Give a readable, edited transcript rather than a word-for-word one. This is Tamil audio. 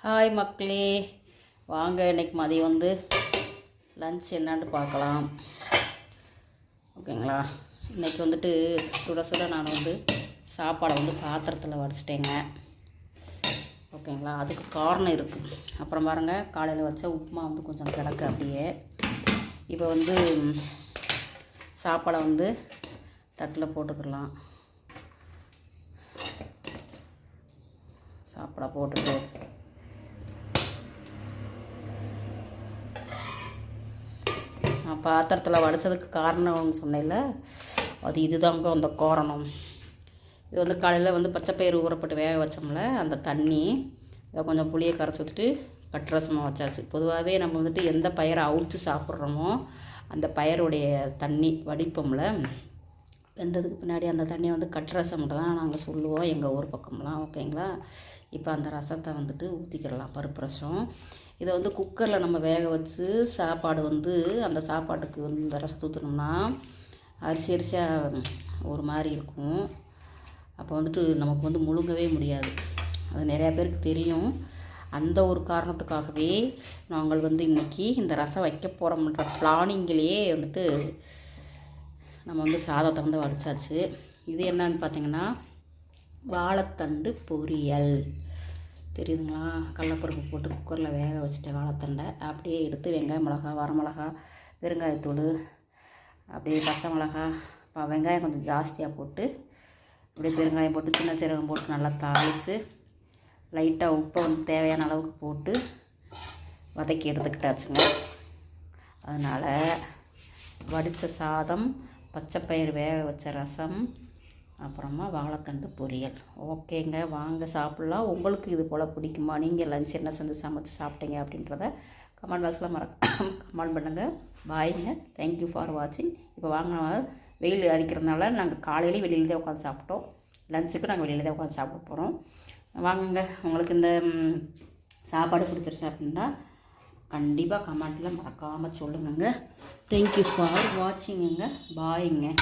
ஹாய் மக்களே, வாங்க இன்றைக்கி மதியம் வந்து லன்ச் என்னான்னு பார்க்கலாம். ஓகேங்களா? இன்றைக்கி வந்துட்டு சுட சுட நான் வந்து சாப்பாடை வந்து பாத்திரத்தில் வடிச்சிட்டேங்க. ஓகேங்களா? அதுக்கு காரணம் இருக்குது. அப்புறம் பாருங்கள், காலையில் வச்ச உப்புமா வந்து கொஞ்சம் கிடக்கு அப்படியே. இப்போ வந்து சாப்பாடை வந்து தட்டில் போட்டுக்கலாம். சாப்பாடை போட்டுட்டு நான் பாத்திரத்தில் வடித்ததுக்கு காரணம்னு சொன்னேன்ல, அது இதுதாங்க அந்த காரணம். இது வந்து காலையில் வந்து பச்சைப்பயிறு ஊறப்பட்டு வேக வச்சோம்ல, அந்த தண்ணி இதை கொஞ்சம் புளியை கரைச்சி ஊற்றிட்டு கட்டுரசமாக வச்சாச்சு. பொதுவாகவே நம்ம வந்துட்டு எந்த பயிரை அவிச்சு சாப்பிட்றோமோ அந்த பயிரோடைய தண்ணி வடிப்போம்ல, வெந்ததுக்கு பின்னாடி அந்த தண்ணியை வந்து கட்டுரசம் தான் நாங்கள் சொல்லுவோம் எங்கள் ஊர் பக்கம்லாம். ஓகேங்களா? இப்போ அந்த ரசத்தை வந்துட்டு ஊற்றிக்கிடலாம், பருப்பு ரசம். இதை வந்து குக்கரில் நம்ம வேக வச்சு சாப்பாடு வந்து அந்த சாப்பாட்டுக்கு வந்து இந்த ரசத்தை ஊற்றினோம்னா அரிசியாக ஒரு மாதிரி இருக்கும். அப்போ வந்துட்டு நமக்கு வந்து முழுங்கவே முடியாது. அது நிறையா பேருக்கு தெரியும். அந்த ஒரு காரணத்துக்காகவே நாங்கள் வந்து இன்றைக்கி இந்த ரசம் வைக்க போகிறோம்ன்ற பிளானிங்கிலேயே வந்துட்டு நம்ம வந்து சாதத்தை வந்து வடித்தாச்சு. இது என்னன்னு பார்த்திங்கன்னா வாழைத்தண்டு பொரியல். தெரியுதுங்களா? கடலப்பருப்பு போட்டு குக்கரில் வேக வச்சுட்டேன் வாழைத்தண்டை. அப்படியே எடுத்து வெங்காயம், மிளகா, வரமிளகா, பெருங்காயத்தூள், அப்படியே பச்சை மிளகா, வெங்காயம் கொஞ்சம் ஜாஸ்தியாக போட்டு அப்படியே பெருங்காயம் போட்டு சின்ன சீரகம் போட்டு நல்லா தாளித்து லைட்டாக உப்பை வந்து தேவையான அளவுக்கு போட்டு வதக்கி எடுத்துக்கிட்டாச்சுங்க. அதனால் வடித்த சாதம், பச்சைப்பயிறு வேக வச்ச ரசம், அப்புறமா வாழைத்தண்டு பொரியல். ஓகேங்க, வாங்க சாப்பிட்லாம். உங்களுக்கு இது போல் பிடிக்குமா? நீங்கள் லஞ்ச் என்ன செஞ்சு சமைச்சு சாப்பிட்டீங்க அப்படின்றத கமெண்ட் பாக்ஸில் கமெண்ட் பண்ணுங்கள். பாய்ங்க, தேங்க்யூ ஃபார் வாட்சிங். இப்போ வாங்க, வெயில் அடிக்கிறதுனால நாங்கள் காலையிலேயே வெளியில் தான் உட்காந்து சாப்பிட்டோம். லஞ்சுக்கு நாங்கள் வெளியில் தான் உட்காந்து சாப்பிட போகிறோம். வாங்குங்க. உங்களுக்கு இந்த சாப்பாடு பிடிச்சிருச்சு அப்படின்னா கண்டிப்பாக கமெண்ட்டில் மறக்காமல் சொல்லுங்கங்க. தேங்க்யூ ஃபார் வாட்சிங்குங்க. பாய்ங்க.